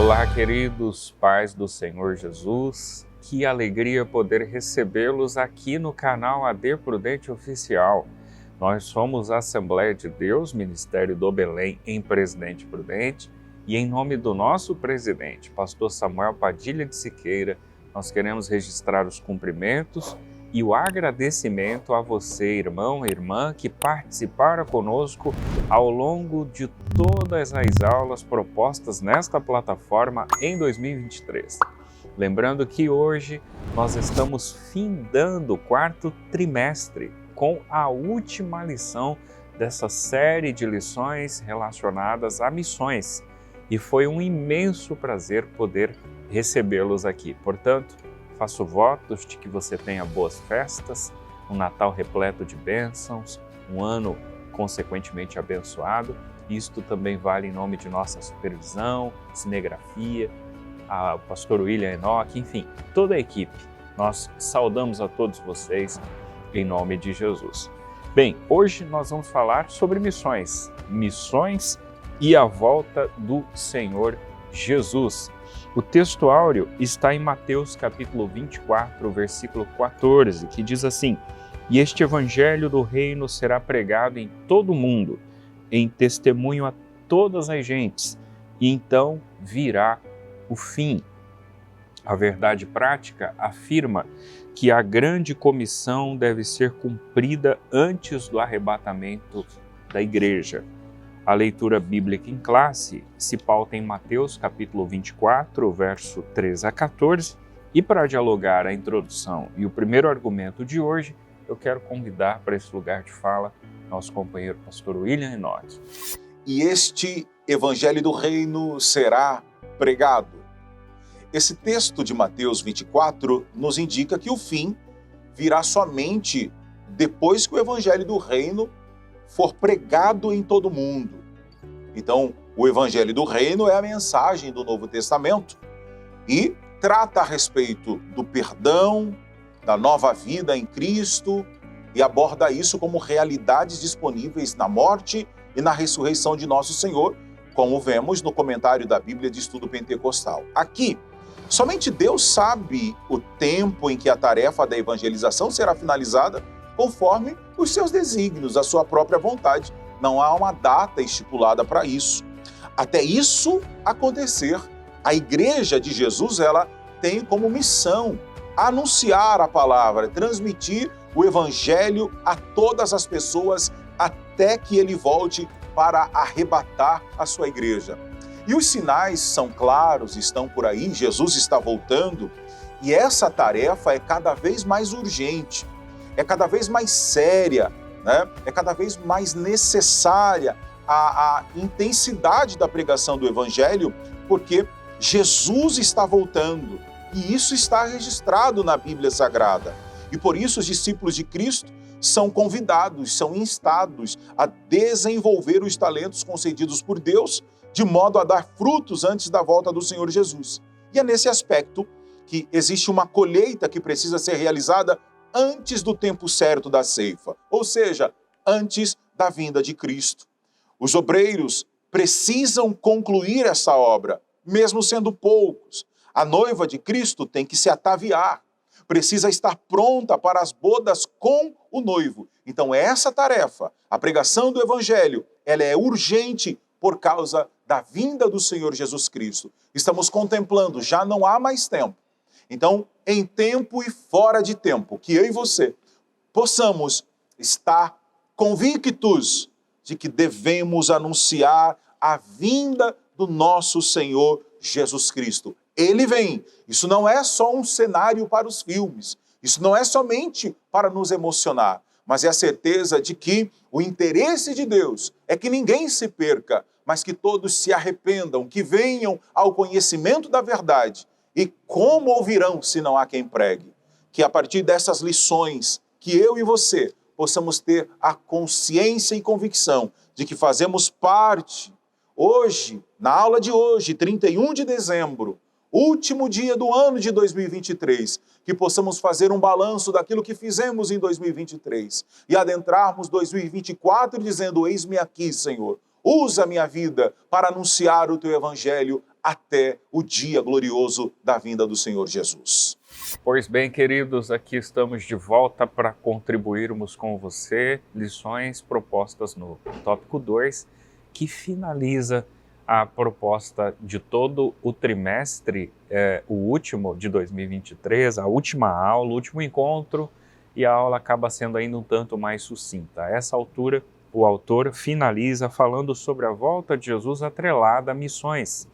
Olá, queridos pais do Senhor Jesus, que alegria poder recebê-los aqui no canal AD Prudente Oficial. Nós somos a Assembleia de Deus, Ministério do Belém, em Presidente Prudente, e em nome do nosso presidente, pastor Samuel Padilha de Siqueira, nós queremos registrar os cumprimentos e o agradecimento a você, irmão e irmã, que participaram conosco ao longo de todas as aulas propostas nesta plataforma em 2023. Lembrando que hoje nós estamos findando o quarto trimestre com a última lição dessa série de lições relacionadas a missões. E foi um imenso prazer poder recebê-los aqui. Portanto, faço votos de que você tenha boas festas, um Natal repleto de bênçãos, um ano consequentemente abençoado. Isto também vale em nome de nossa supervisão, cinegrafia, o pastor William Enoch, enfim, toda a equipe. Nós saudamos a todos vocês em nome de Jesus. Bem, hoje nós vamos falar sobre missões e a volta do Senhor Jesus. O texto áureo está em Mateus capítulo 24, versículo 14, que diz assim: "E este evangelho do reino será pregado em todo o mundo, em testemunho a todas as gentes, e então virá o fim." A verdade prática afirma que a grande comissão deve ser cumprida antes do arrebatamento da igreja. A leitura bíblica em classe se pauta em Mateus capítulo 24, verso 13 a 14, e para dialogar a introdução e o primeiro argumento de hoje, eu quero convidar para esse lugar de fala nosso companheiro pastor William Enoch. E este evangelho do reino será pregado. Esse texto de Mateus 24 nos indica que o fim virá somente depois que o evangelho do reino for pregado em todo o mundo. Então, o evangelho do reino é a mensagem do Novo Testamento e trata a respeito do perdão, da nova vida em Cristo e aborda isso como realidades disponíveis na morte e na ressurreição de nosso Senhor, como vemos no comentário da Bíblia de Estudo Pentecostal. Aqui, somente Deus sabe o tempo em que a tarefa da evangelização será finalizada conforme os seus desígnios, a sua própria vontade. Não há uma data estipulada para isso. Até isso acontecer, a Igreja de Jesus ela tem como missão anunciar a palavra, transmitir o Evangelho a todas as pessoas até que ele volte para arrebatar a sua igreja. E os sinais são claros, estão por aí, Jesus está voltando, e essa tarefa é cada vez mais urgente, é cada vez mais séria, né? É cada vez mais necessária a intensidade da pregação do Evangelho, porque Jesus está voltando, e isso está registrado na Bíblia Sagrada. E por isso os discípulos de Cristo são convidados, são instados a desenvolver os talentos concedidos por Deus, de modo a dar frutos antes da volta do Senhor Jesus. E é nesse aspecto que existe uma colheita que precisa ser realizada antes do tempo certo da ceifa, ou seja, antes da vinda de Cristo. Os obreiros precisam concluir essa obra, mesmo sendo poucos. A noiva de Cristo tem que se ataviar, precisa estar pronta para as bodas com o noivo. Então essa tarefa, a pregação do Evangelho, ela é urgente por causa da vinda do Senhor Jesus Cristo. Estamos contemplando, já não há mais tempo. Então, em tempo e fora de tempo, que eu e você possamos estar convictos de que devemos anunciar a vinda do nosso Senhor Jesus Cristo. Ele vem. Isso não é só um cenário para os filmes. Isso não é somente para nos emocionar, mas é a certeza de que o interesse de Deus é que ninguém se perca, mas que todos se arrependam, que venham ao conhecimento da verdade. E como ouvirão se não há quem pregue? Que a partir dessas lições, que eu e você possamos ter a consciência e convicção de que fazemos parte, hoje, na aula de hoje, 31 de dezembro, último dia do ano de 2023, que possamos fazer um balanço daquilo que fizemos em 2023 e adentrarmos 2024 dizendo: eis-me aqui, Senhor, usa a minha vida para anunciar o teu evangelho até o dia glorioso da vinda do Senhor Jesus. Pois bem, queridos, aqui estamos de volta para contribuirmos com você lições propostas no tópico 2, que finaliza a proposta de todo o trimestre, o último de 2023, a última aula, o último encontro, e a aula acaba sendo ainda um tanto mais sucinta. A essa altura, o autor finaliza falando sobre a volta de Jesus atrelada a missões.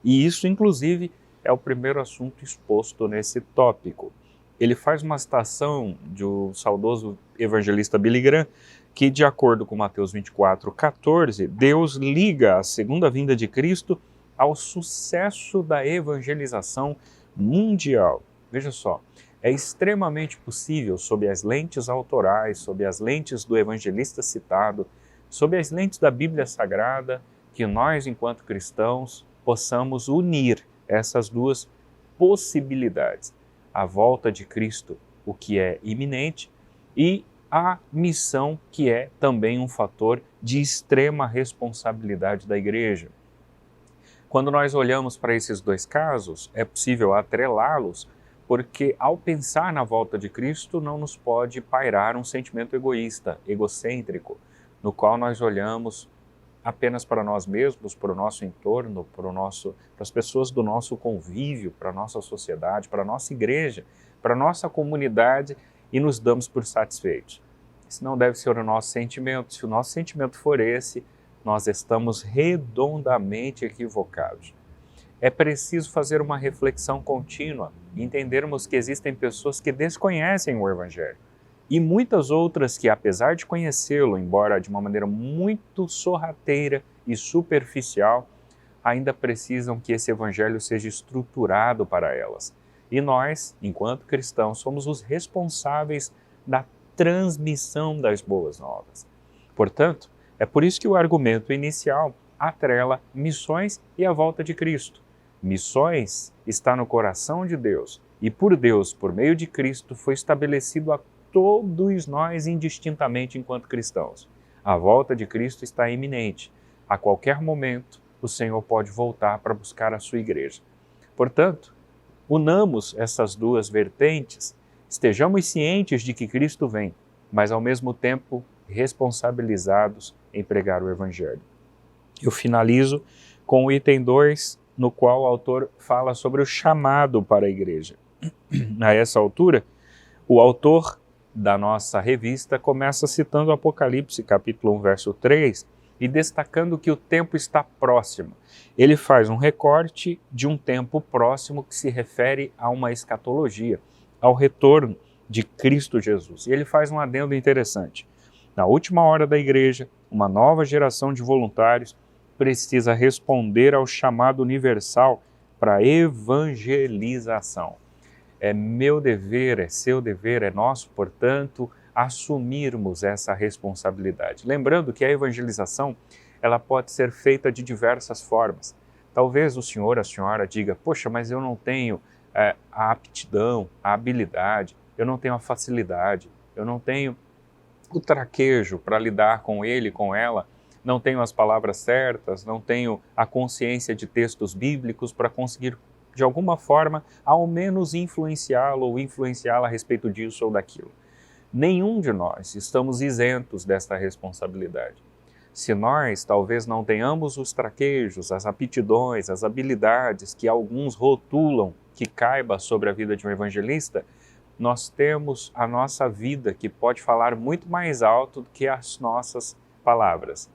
E isso, inclusive, é o primeiro assunto exposto nesse tópico. Ele faz uma citação do saudoso evangelista Billy Graham, que, de acordo com Mateus 24:14, Deus liga a segunda vinda de Cristo ao sucesso da evangelização mundial. Veja só, é extremamente possível, sob as lentes autorais, sob as lentes do evangelista citado, sob as lentes da Bíblia Sagrada, que nós, enquanto cristãos, possamos unir essas duas possibilidades. A volta de Cristo, o que é iminente, e a missão, que é também um fator de extrema responsabilidade da igreja. Quando nós olhamos para esses dois casos, é possível atrelá-los, porque ao pensar na volta de Cristo não nos pode pairar um sentimento egoísta, egocêntrico, no qual nós olhamos apenas para nós mesmos, para o nosso entorno, para as pessoas do nosso convívio, para a nossa sociedade, para a nossa igreja, para a nossa comunidade, e nos damos por satisfeitos. Esse não deve ser o nosso sentimento. Se o nosso sentimento for esse, nós estamos redondamente equivocados. É preciso fazer uma reflexão contínua e entendermos que existem pessoas que desconhecem o Evangelho e muitas outras que, apesar de conhecê-lo, embora de uma maneira muito sorrateira e superficial, ainda precisam que esse Evangelho seja estruturado para elas. E nós, enquanto cristãos, somos os responsáveis da transmissão das boas novas. Portanto, é por isso que o argumento inicial atrela missões e a volta de Cristo. Missões está no coração de Deus e por Deus, por meio de Cristo, foi estabelecido a todos nós indistintamente enquanto cristãos. A volta de Cristo está iminente. A qualquer momento, o Senhor pode voltar para buscar a sua igreja. Portanto, unamos essas duas vertentes, estejamos cientes de que Cristo vem, mas ao mesmo tempo responsabilizados em pregar o Evangelho. Eu finalizo com o item 2, no qual o autor fala sobre o chamado para a igreja. A essa altura, o autor da nossa revista começa citando o Apocalipse, capítulo 1, verso 3, e destacando que o tempo está próximo. Ele faz um recorte de um tempo próximo que se refere a uma escatologia, ao retorno de Cristo Jesus. E ele faz um adendo interessante. Na última hora da igreja, uma nova geração de voluntários precisa responder ao chamado universal para a evangelização. É meu dever, é seu dever, é nosso, portanto, assumirmos essa responsabilidade. Lembrando que a evangelização, ela pode ser feita de diversas formas. Talvez o senhor, a senhora diga, poxa, mas eu não tenho a aptidão, a habilidade, eu não tenho a facilidade, eu não tenho o traquejo para lidar com ele, com ela, não tenho as palavras certas, não tenho a consciência de textos bíblicos para conseguir, de alguma forma, ao menos influenciá-lo ou influenciá-la a respeito disso ou daquilo. Nenhum de nós estamos isentos desta responsabilidade. Se nós talvez não tenhamos os traquejos, as aptidões, as habilidades que alguns rotulam que caiba sobre a vida de um evangelista, nós temos a nossa vida que pode falar muito mais alto do que as nossas palavras.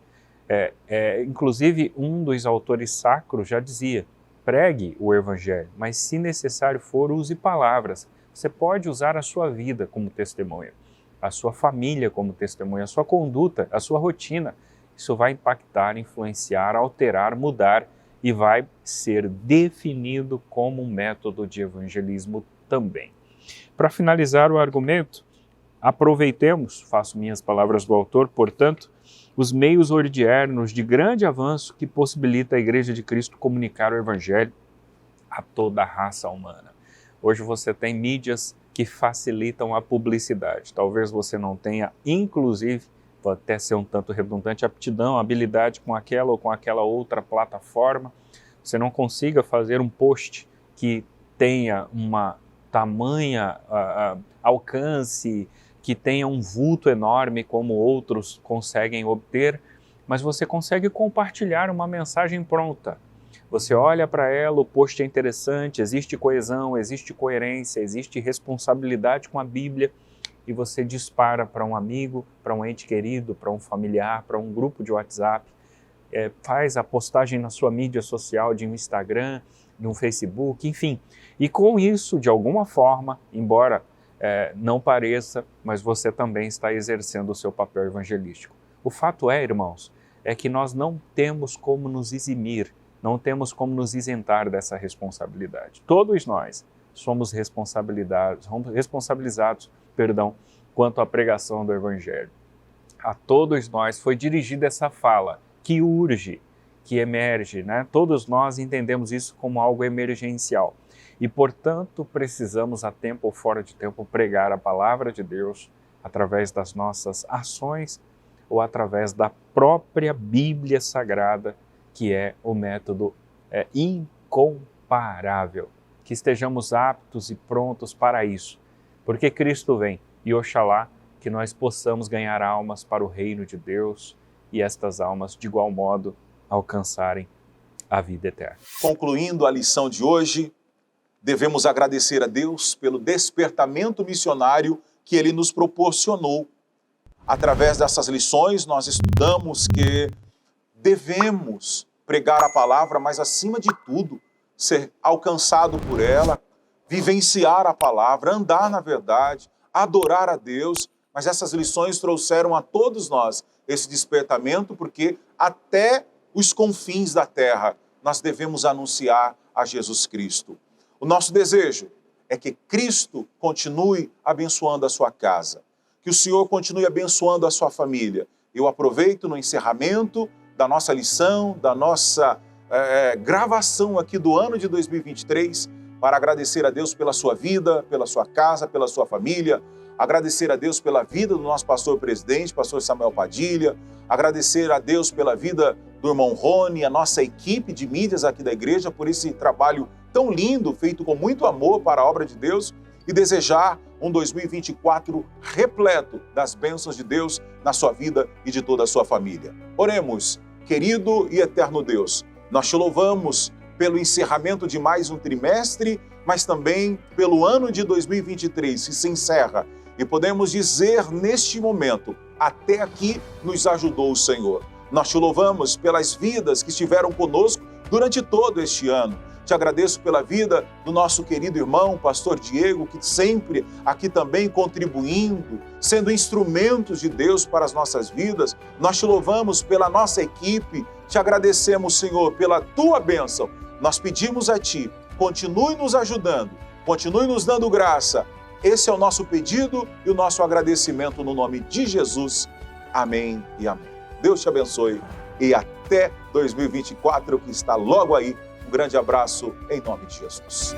Inclusive, um dos autores sacros já dizia, pregue o evangelho, mas se necessário for, use palavras. Você pode usar a sua vida como testemunha, a sua família como testemunha, a sua conduta, a sua rotina. Isso vai impactar, influenciar, alterar, mudar e vai ser definido como um método de evangelismo também. Para finalizar o argumento, aproveitemos, faço minhas palavras do autor, portanto, os meios ordiernos de grande avanço que possibilita a Igreja de Cristo comunicar o Evangelho a toda a raça humana. Hoje você tem mídias que facilitam a publicidade. Talvez você não tenha, inclusive, pode até ser um tanto redundante, aptidão, habilidade com aquela ou com aquela outra plataforma. você não consiga fazer um post que tenha uma tamanha alcance, que tenha um vulto enorme como outros conseguem obter, mas você consegue compartilhar uma mensagem pronta. Você olha para ela, o post é interessante, existe coesão, existe coerência, existe responsabilidade com a Bíblia, e você dispara para um amigo, para um ente querido, para um familiar, para um grupo de WhatsApp, faz a postagem na sua mídia social, de um Instagram, de um Facebook, enfim. E com isso, de alguma forma, embora não pareça, mas você também está exercendo o seu papel evangelístico. O fato é, irmãos, é que nós não temos como nos eximir, não temos como nos isentar dessa responsabilidade. Todos nós somos responsabilizados, quanto à pregação do Evangelho. A todos nós foi dirigida essa fala, que urge, que emerge, né? Todos nós entendemos isso como algo emergencial. E, portanto, precisamos, a tempo ou fora de tempo, pregar a palavra de Deus através das nossas ações ou através da própria Bíblia Sagrada, que é o método incomparável. Que estejamos aptos e prontos para isso, porque Cristo vem e oxalá que nós possamos ganhar almas para o reino de Deus e estas almas, de igual modo, alcançarem a vida eterna. Concluindo a lição de hoje, devemos agradecer a Deus pelo despertamento missionário que Ele nos proporcionou. Através dessas lições, nós estudamos que devemos pregar a palavra, mas acima de tudo, ser alcançado por ela, vivenciar a palavra, andar na verdade, adorar a Deus. Mas essas lições trouxeram a todos nós esse despertamento, porque até os confins da terra nós devemos anunciar a Jesus Cristo. O nosso desejo é que Cristo continue abençoando a sua casa, que o Senhor continue abençoando a sua família. Eu aproveito no encerramento da nossa lição, da nossa gravação aqui do ano de 2023, para agradecer a Deus pela sua vida, pela sua casa, pela sua família, agradecer a Deus pela vida do nosso pastor presidente, pastor Samuel Padilha, agradecer a Deus pela vida do irmão Rony, a nossa equipe de mídias aqui da igreja, por esse trabalho tão lindo, feito com muito amor para a obra de Deus, e desejar um 2024 repleto das bênçãos de Deus na sua vida e de toda a sua família. Oremos, querido e eterno Deus, nós te louvamos pelo encerramento de mais um trimestre, mas também pelo ano de 2023 que se encerra. E podemos dizer neste momento, até aqui nos ajudou o Senhor. Nós te louvamos pelas vidas que estiveram conosco durante todo este ano. Te agradeço pela vida do nosso querido irmão, pastor Diego, que sempre aqui também contribuindo, sendo instrumentos de Deus para as nossas vidas. Nós te louvamos pela nossa equipe, te agradecemos, Senhor, pela tua bênção. Nós pedimos a ti, continue nos ajudando, continue nos dando graça. Esse é o nosso pedido e o nosso agradecimento no nome de Jesus. Amém e amém. Deus te abençoe e até 2024, que está logo aí. Um grande abraço em nome de Jesus.